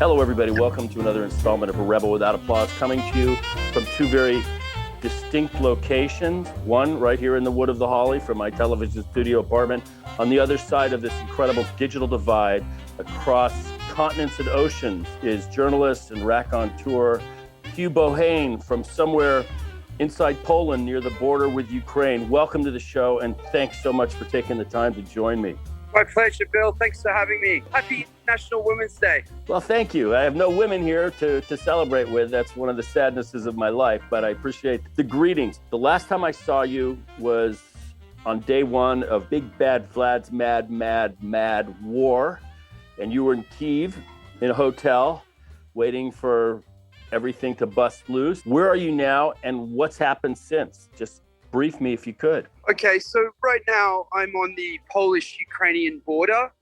Hello, everybody. Welcome to another installment of A Rebel Without Applause, coming to you from two very distinct locations. One right here in the Wood of the Holly from my television studio apartment. On the other side of this incredible digital divide across continents and oceans is journalist and raconteur Hugh Bohane from somewhere inside Poland near the border with Ukraine. Welcome to the show, and thanks so much for taking the time to join me. My pleasure, Bill. Thanks for having me. Happy National Women's Day. Well, thank you. I have no women here to celebrate with. That's one of the sadnesses of my life, but I appreciate the greetings. The last time I saw you was on day one of Big Bad Vlad's mad war, and you were in Kyiv in a hotel waiting for everything to bust loose. Where are you now, and what's happened since? Just brief me if you could. Okay, so right now I'm on the Polish-Ukrainian border,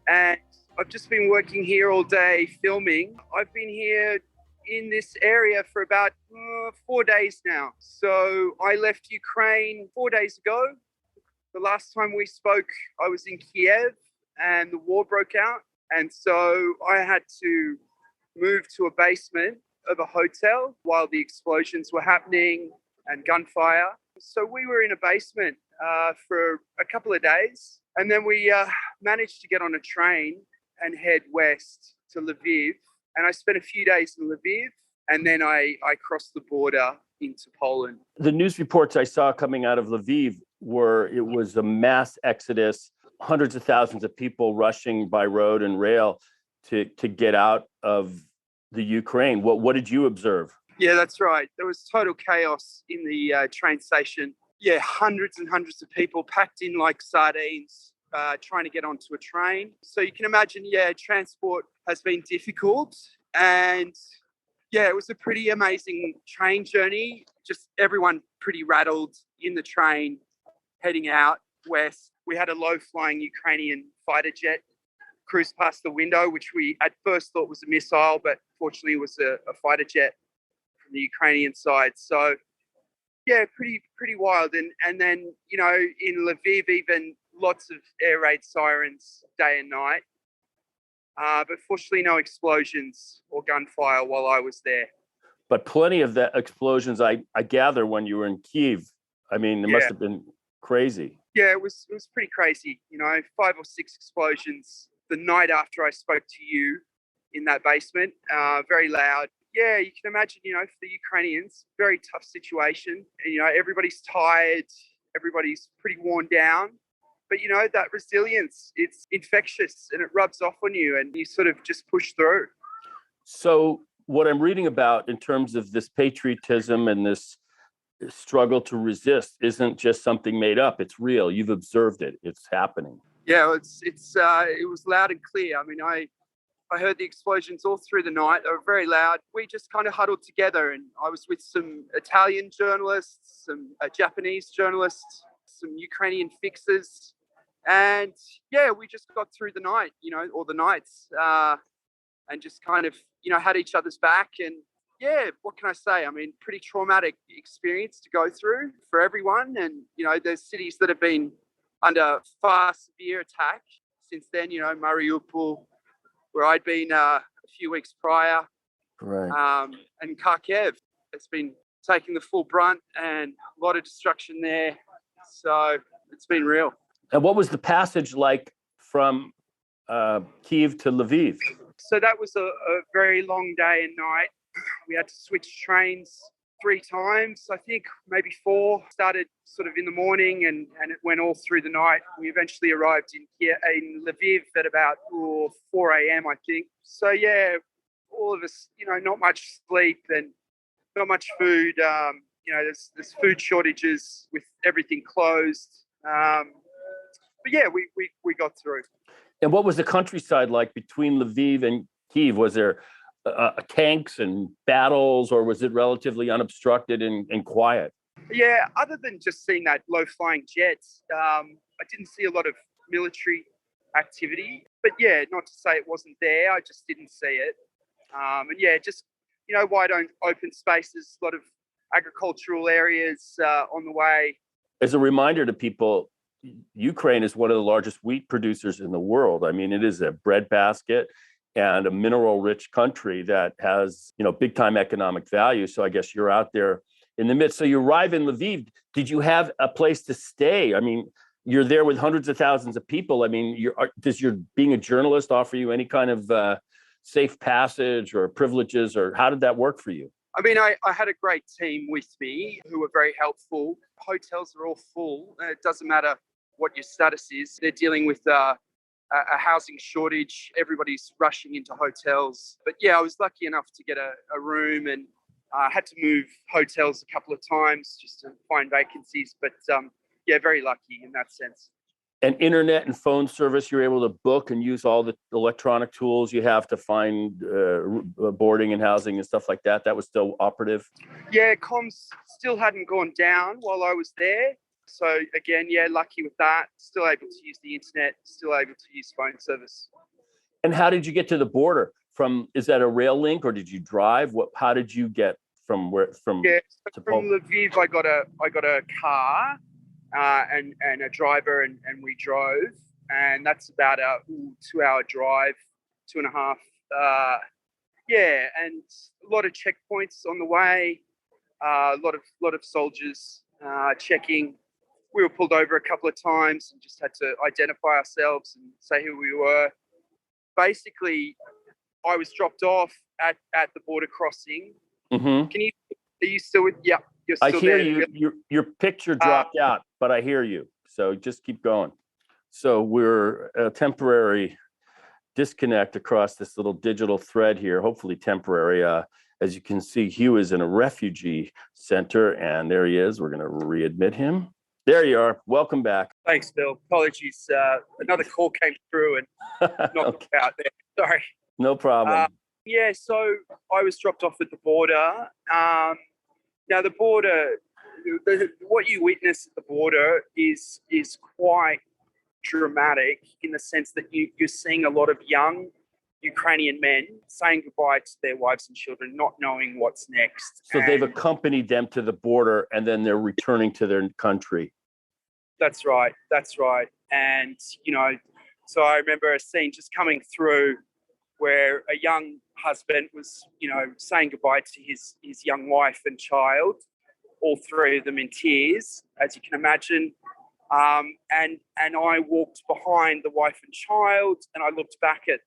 and I've just been working here all day filming. I've been here in this area for about 4 days now. So I left Ukraine 4 days ago. The last time we spoke, I was in Kiev and the war broke out. And so I had to move to a basement of a hotel while the explosions were happening and gunfire. So we were in a basement for a couple of days, and then we managed to get on a train and head west to Lviv. And I spent a few days in Lviv, and then I crossed the border into Poland. The news reports I saw coming out of Lviv it was a mass exodus, hundreds of thousands of people rushing by road and rail to get out of the Ukraine. What did you observe? Yeah, that's right. There was total chaos in the train station. Yeah, hundreds and hundreds of people packed in like sardines, trying to get onto a train. So you can imagine, transport has been difficult. And yeah, it was a pretty amazing train journey. Just everyone pretty rattled in the train heading out west. We had a low-flying Ukrainian fighter jet cruise past the window, which we at first thought was a missile, but fortunately it was a fighter jet from the Ukrainian side. So yeah, pretty wild. And then, you know, in Lviv, even lots of air raid sirens day and night. But fortunately no explosions or gunfire while I was there. But plenty of the explosions, I gather, when you were in Kyiv. I mean, it must have been crazy. Yeah, it was pretty crazy. You know, 5 or 6 explosions the night after I spoke to you in that basement, very loud. Yeah, you can imagine, you know, for the Ukrainians, very tough situation. And, you know, everybody's tired, everybody's pretty worn down. But, you know, that resilience, it's infectious and it rubs off on you and you sort of just push through. So what I'm reading about in terms of this patriotism and this struggle to resist isn't just something made up. It's real. You've observed it. It's happening. Yeah, it was loud and clear. I mean, I heard the explosions all through the night. They were very loud. We just kind of huddled together, and I was with some Italian journalists, some Japanese journalists, some Ukrainian fixers. And yeah, we just got through the night, you know, or the nights, and just kind of, you know, had each other's back. And yeah, what can I say? I mean, pretty traumatic experience to go through for everyone. And, you know, there's cities that have been under far severe attack since then, you know, Mariupol, where I'd been a few weeks prior, right. And Kharkiv has been taking the full brunt and a lot of destruction there. So it's been real. And what was the passage like from Kyiv to Lviv? So that was a very long day and night. We had to switch trains 3 times, I think, maybe 4. Started sort of in the morning and it went all through the night. We eventually arrived in Lviv at about 4 a.m., I think. So yeah, all of us, you know, not much sleep and not much food. You know, there's food shortages with everything closed. But yeah, we got through. And what was the countryside like between Lviv and Kyiv? Was there tanks and battles, or was it relatively unobstructed and quiet? Yeah, other than just seeing that low-flying jets, I didn't see a lot of military activity. But yeah, not to say it wasn't there, I just didn't see it. And yeah, just, you know, wide open spaces, a lot of agricultural areas on the way. As a reminder to people, Ukraine is one of the largest wheat producers in the world. I mean, it is a breadbasket. and a mineral-rich country that has, big time economic value. So I guess you're out there in the midst. So you arrive in Lviv. Did you have a place to stay? I mean, you're there with hundreds of thousands of people. I mean, does your being a journalist offer you any kind of safe passage or privileges, or how did that work for you? I mean, I had a great team with me who were very helpful. Hotels are all full. It doesn't matter what your status is. They're dealing with a housing shortage. Everybody's rushing into hotels. But yeah, I was lucky enough to get a room, and I had to move hotels a couple of times just to find vacancies. But yeah, very lucky in that sense. And internet and phone service, you're able to book and use all the electronic tools you have to find boarding and housing and stuff like that. That was still operative? Yeah, comms still hadn't gone down while I was there. So again, yeah, lucky with that. Still able to use the internet, still able to use phone service. And how did you get to the border? Is that a rail link, or did you drive? How did you get from where? From Lviv, I got a car and a driver, and we drove, and that's about a 2-hour drive, 2.5. Yeah, and a lot of checkpoints on the way. A lot of soldiers checking. We were pulled over a couple of times and just had to identify ourselves and say who we were. Basically, I was dropped off at the border crossing. Mm-hmm. Are you still with? Yeah, you're still I hear there. you. Your picture dropped out, but I hear you. So just keep going. So we're a temporary disconnect across this little digital thread here, hopefully temporary. As you can see, Hugh is in a refugee center, and there he is. We're going to readmit him. There you are. Welcome back. Thanks, Bill. Apologies. Another call came through and knocked me out there. Sorry. No problem. Yeah, so I was dropped off at the border. Now, the border, what you witness at the border is quite dramatic in the sense that you're seeing a lot of young Ukrainian men saying goodbye to their wives and children, not knowing what's next. So they've accompanied them to the border, and then they're returning to their country. That's right. And, so I remember a scene just coming through where a young husband was, saying goodbye to his young wife and child, all three of them in tears, as you can imagine. And I walked behind the wife and child, and I looked back at,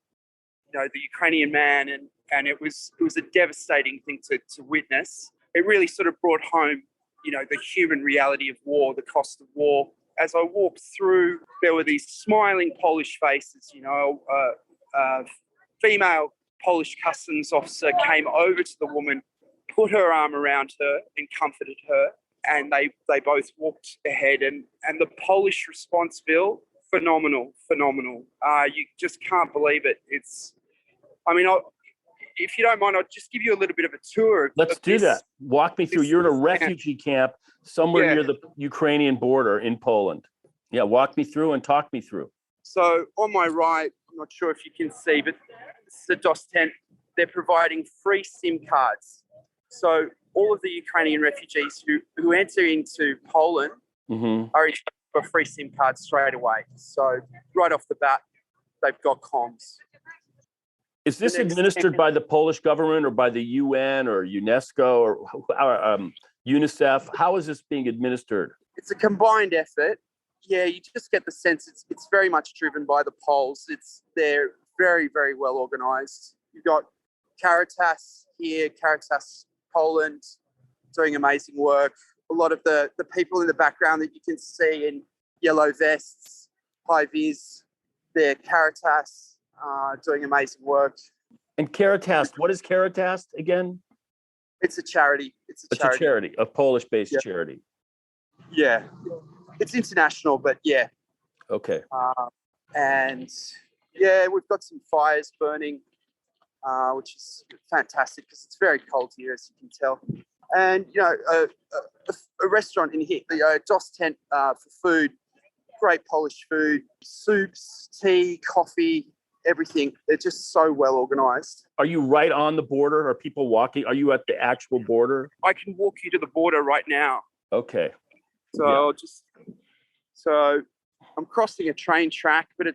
the Ukrainian man, and it was a devastating thing to witness. It really sort of brought home, the human reality of war, the cost of war. As I walked through, there were these smiling Polish faces, female Polish customs officer came over to the woman, put her arm around her and comforted her, and they both walked ahead. And the Polish response, Bill, phenomenal. You just can't believe it. If you don't mind, I'll just give you a little bit of a tour. Let's do that. Walk me through. You're in a refugee camp somewhere near the Ukrainian border in Poland. Yeah, walk me through and talk me through. So on my right, I'm not sure if you can see, but it's the DOS tent. They're providing free SIM cards. So all of the Ukrainian refugees who enter into Poland are eligible for free SIM cards straight away. So right off the bat, they've got comms. Is this administered by the Polish government or by the UN or UNESCO or UNICEF? How is this being administered? It's a combined effort. Yeah, you just get the sense it's very much driven by the Poles. They're very, very well organised. You've got Caritas here, Caritas Poland, doing amazing work. A lot of the people in the background that you can see in yellow vests, high vis, they're Caritas, doing amazing work. And Caritas, what is Caritas again? It's a charity. It's a charity, a Polish-based charity. Yeah. It's international, but yeah. Okay. And yeah, we've got some fires burning, which is fantastic because it's very cold here, as you can tell. And, a restaurant in here, the DOS tent for food, great Polish food, soups, tea, coffee, everything. They're just so well organised. Are you right on the border? Are people walking? Are you at the actual border? I can walk you to the border right now. Okay. So I'm crossing a train track, but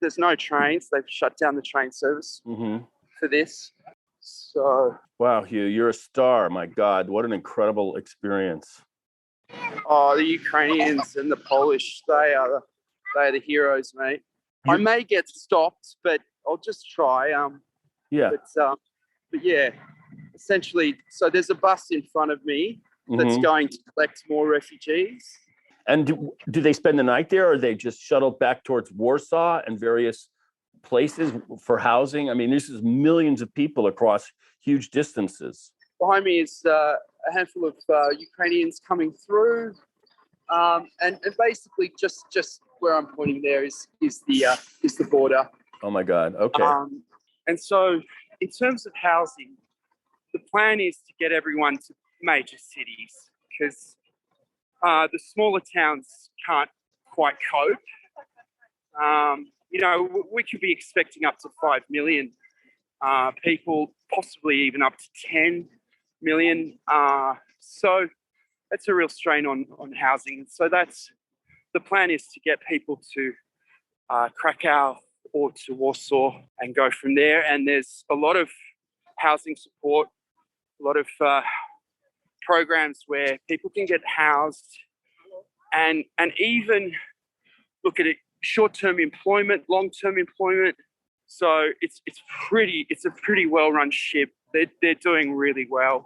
there's no trains. They've shut down the train service for this. So, wow, Hugh, you're a star. My God, what an incredible experience. oh, the Ukrainians and the Polish, they are the heroes, mate. I may get stopped, but I'll just try. Yeah. But yeah, essentially, so there's a bus in front of me that's going to collect more refugees. And do they spend the night there, or are they just shuttled back towards Warsaw and various places for housing? I mean, this is millions of people across huge distances. Behind me is a handful of Ukrainians coming through, and basically just where I'm pointing there is the border. Oh my God! Okay. And so, in terms of housing, the plan is to get everyone to major cities because the smaller towns can't quite cope. We could be expecting up to 5 million people, possibly even up to 10 million. So that's a real strain on housing. So the plan is to get people to Krakow or to Warsaw and go from there. And there's a lot of housing support, a lot of programs where people can get housed and even look at it, short-term employment, long-term employment. So it's a pretty well-run ship. They're doing really well.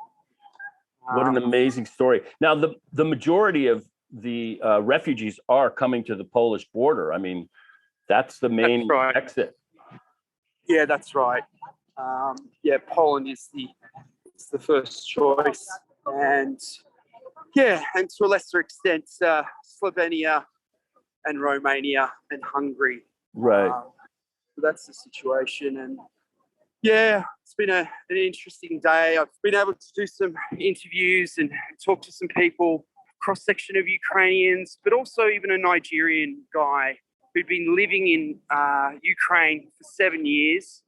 What an amazing story. Now, the majority of the refugees are coming to the Polish border. I mean, that's the main exit. Yeah, that's right. Poland is the first choice, and and to a lesser extent, Slovenia and Romania and Hungary. Right. So that's the situation, and it's been an interesting day. I've been able to do some interviews and talk to some people, cross-section of Ukrainians, but also even a Nigerian guy who'd been living in Ukraine for 7 years.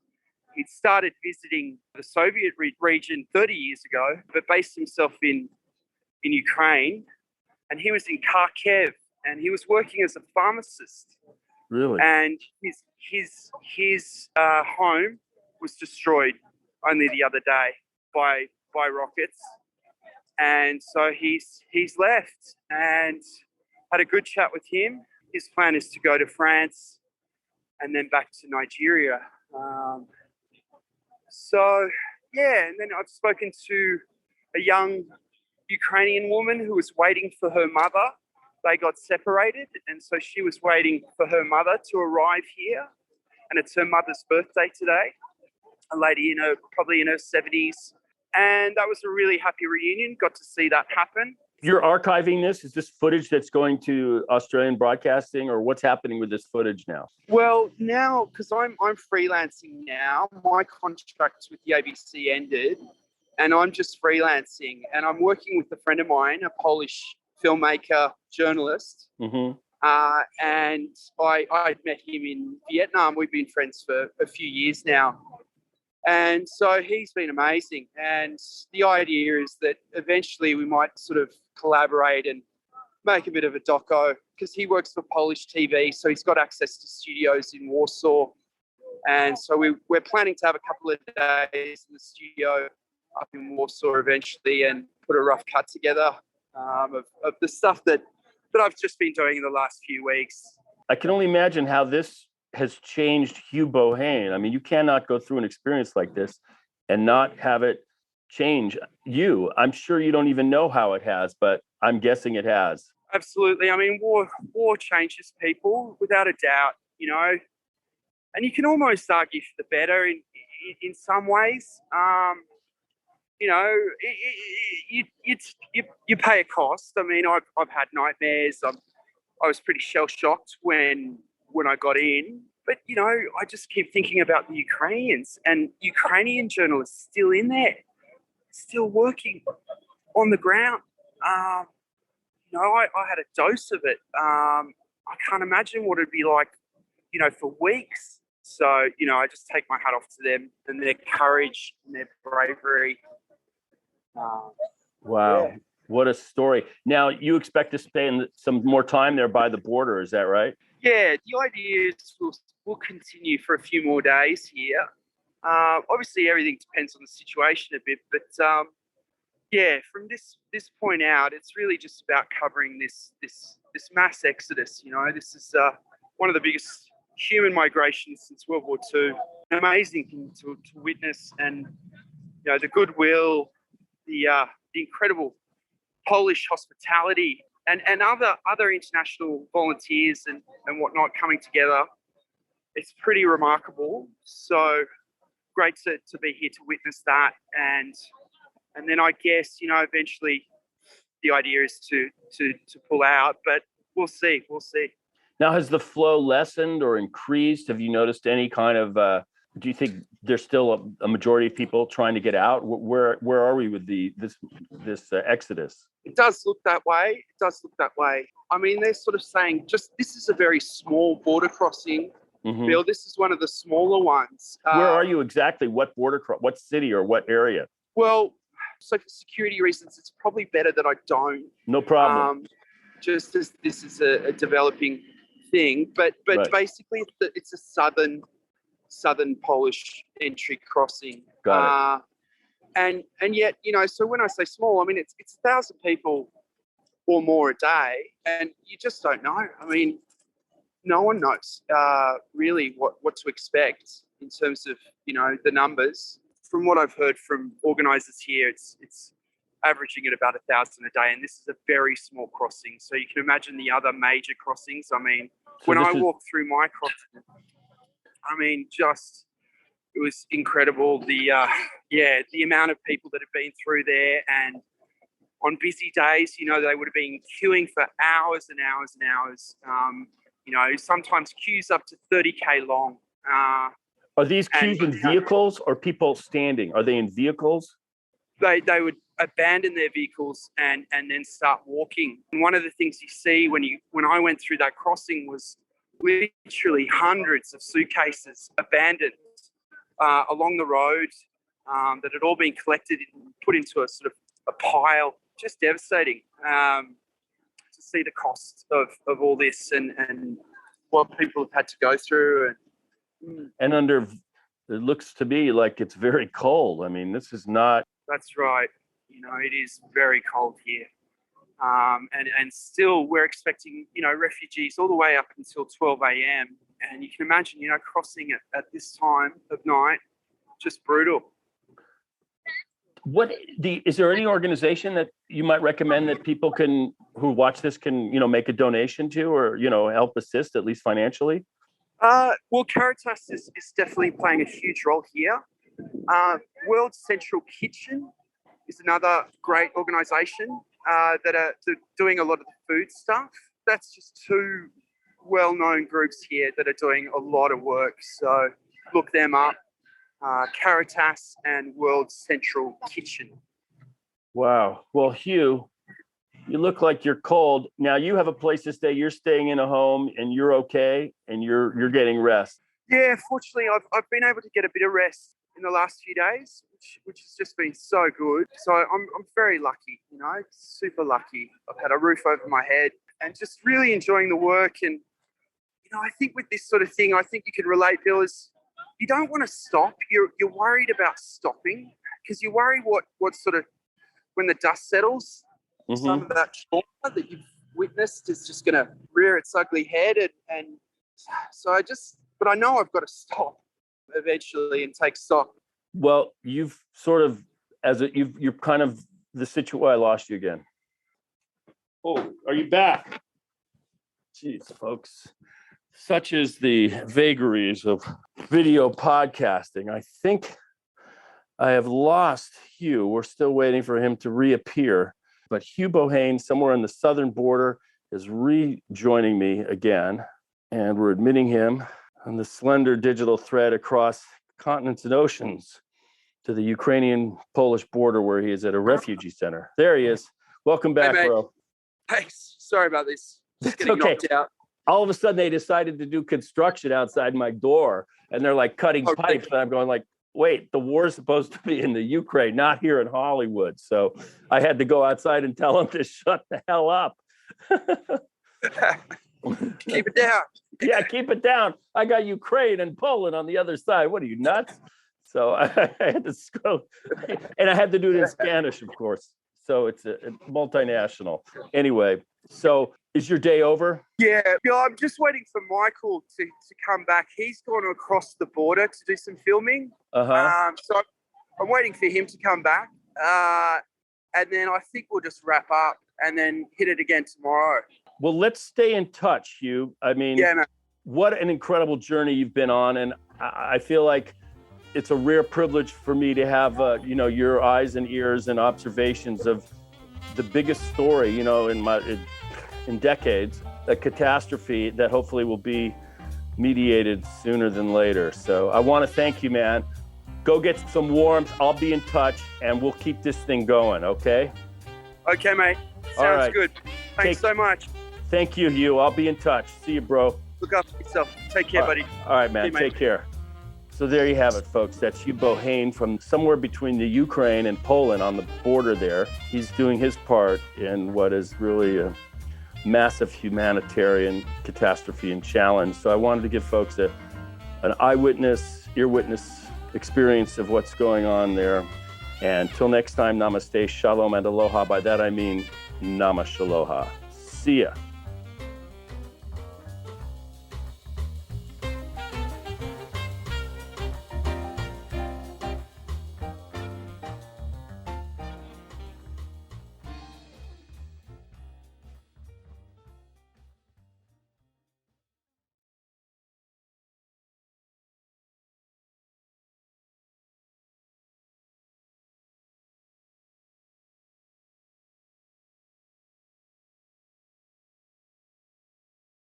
He'd started visiting the Soviet region 30 years ago, but based himself in Ukraine. And he was in Kharkiv, and he was working as a pharmacist. Really? And his home was destroyed only the other day by rockets. And so he's left, and had a good chat with him. His plan is to go to France and then back to Nigeria. And then I've spoken to a young Ukrainian woman who was waiting for her mother. They got separated, and so she was waiting for her mother to arrive here. And it's her mother's birthday today, a lady probably in her 70s. And that was a really happy reunion. Got to see that happen. You're archiving this? Is this footage that's going to Australian Broadcasting, or what's happening with this footage now? Well, now, because I'm freelancing now, my contract with the ABC ended, and I'm just freelancing. And I'm working with a friend of mine, a Polish filmmaker, journalist. And I met him in Vietnam. We've been friends for a few years now. And so he's been amazing. And the idea is that eventually we might sort of collaborate and make a bit of a doco, because he works for Polish TV. So he's got access to studios in Warsaw. And so we're planning to have a couple of days in the studio up in Warsaw eventually and put a rough cut together of the stuff that I've just been doing in the last few weeks. I can only imagine how this has changed Hugh Bohane. I mean, you cannot go through an experience like this and not have it change you. I'm sure you don't even know how it has, but I'm guessing it has. Absolutely. I mean, war changes people without a doubt, and you can almost argue for the better in some ways. You pay a cost. I mean, I've had nightmares. I was pretty shell-shocked when I got in. But, I just keep thinking about the Ukrainians, and Ukrainian journalists still in there, still working on the ground. I had a dose of it. I can't imagine what it'd be like, for weeks. So, I just take my hat off to them and their courage and their bravery. Wow. Yeah. What a story. Now, you expect to spend some more time there by the border, is that right? Yeah, the idea is we'll continue for a few more days here. Obviously, everything depends on the situation a bit, but yeah, from this point out, it's really just about covering this mass exodus. You know, this is one of the biggest human migrations since World War II. An amazing thing to witness, and you know, the goodwill, the incredible Polish hospitality, and other international volunteers and whatnot coming together. It's pretty remarkable. So great to be here to witness that, and then I guess, you know, eventually the idea is to pull out, but we'll see. Now, has the flow lessened or increased? Have you noticed any kind of? Do you think there's still a majority of people trying to get out? Where are we with this exodus? It does look that way. I mean, they're sort of saying just this is a very small border crossing. Mm-hmm. Bill, this is one of the smaller ones. Where are you exactly? What what city or what area? Well, so for security reasons, it's probably better that I don't. No problem. Just as this is a developing thing, but Right. basically it's a southern Polish entry crossing. Got it. And yet, you know, so when I say small, I mean it's 1,000 people or more a day, and you just don't know. I mean, no one knows really what to expect in terms of, you know, the numbers. From what I've heard from organisers here, it's averaging at about 1,000 a day, and this is a very small crossing. So you can imagine the other major crossings. I mean, So when I walked through my crossing, I mean, just it was incredible. The amount of people that have been through there, and on busy days, you know, they would have been queuing for hours and hours and hours. You know, sometimes queues up to 30K long. Are these queues in vehicles or people standing? Are they in vehicles? They would abandon their vehicles and then start walking. And one of the things you see when I went through that crossing was literally hundreds of suitcases abandoned along the road that had all been collected and put into a sort of a pile. Just devastating to see the cost of all this and what people have had to go through. And it looks to be like it's very cold. I mean, this is not. That's right. You know, it is very cold here. And still we're expecting, you know, refugees all the way up until 12 a.m. And you can imagine, you know, crossing it at this time of night, just brutal. Is there any organization that you might recommend that people who watch this can, you know, make a donation to, or, you know, help assist at least financially? Well, Caritas is definitely playing a huge role here. World Central Kitchen is another great organisation that are doing a lot of the food stuff. That's just two well-known groups here that are doing a lot of work. So look them up, Caritas and World Central Kitchen. Wow. Well, Hugh, you look like you're cold. Now you have a place to stay. You're staying in a home and you're okay and you're getting rest. Yeah, fortunately, I've been able to get a bit of rest in the last few days, which has just been so good. So I'm very lucky, you know, super lucky. I've had a roof over my head and just really enjoying the work. And, you know, I think with this sort of thing, I think you can relate, Bill, is you don't want to stop. You're worried about stopping because you worry what sort of, when the dust settles, Mm-hmm. some of that trauma that you've witnessed is just going to rear its ugly head. And so but I know I've got to stop eventually and take stock. Well, you've sort of, you're kind of the situation. I lost you again. Oh, are you back? Jeez, folks. Such is the vagaries of video podcasting. I think I have lost Hugh. We're still waiting for him to reappear. But Hugh Bohane, somewhere on the southern border, is rejoining me again. And we're admitting him on the slender digital thread across continents and oceans to the Ukrainian-Polish border, where he is at a refugee center. There he is. Welcome back, hey, bro. Thanks. Sorry about this. Just getting okay. knocked out. All of a sudden, they decided to do construction outside my door, and they're like cutting pipes. And I'm going like, wait, the war's supposed to be in the Ukraine, not here in Hollywood. So I had to go outside and tell them to shut the hell up. Keep it down. Yeah, keep it down. I got Ukraine and Poland on the other side. What are you, nuts? So I had to go, and I had to do it in Spanish, of course. So it's a multinational. Anyway, so is your day over? Yeah, I'm just waiting for Michael to come back. He's gone across the border to do some filming. So I'm waiting for him to come back. And then I think we'll just wrap up and then hit it again tomorrow. Well, let's stay in touch, Hugh. I mean, yeah, man. What an incredible journey you've been on. And I feel like it's a rare privilege for me to have, your eyes and ears and observations of the biggest story, in decades, a catastrophe that hopefully will be mediated sooner than later. So I want to thank you, man. Go get some warmth. I'll be in touch and we'll keep this thing going, okay? Okay, mate. Sounds good. Thanks so much. Thank you, Hugh. I'll be in touch. See you, bro. Look after yourself. Take care, buddy. All right, man. Take care. So there you have it, folks. That's Hugh Bohane from somewhere between the Ukraine and Poland on the border there. He's doing his part in what is really a massive humanitarian catastrophe and challenge. So I wanted to give folks an eyewitness, ear witness experience of what's going on there. And till next time, namaste, shalom, and aloha. By that I mean namashaloha. See ya.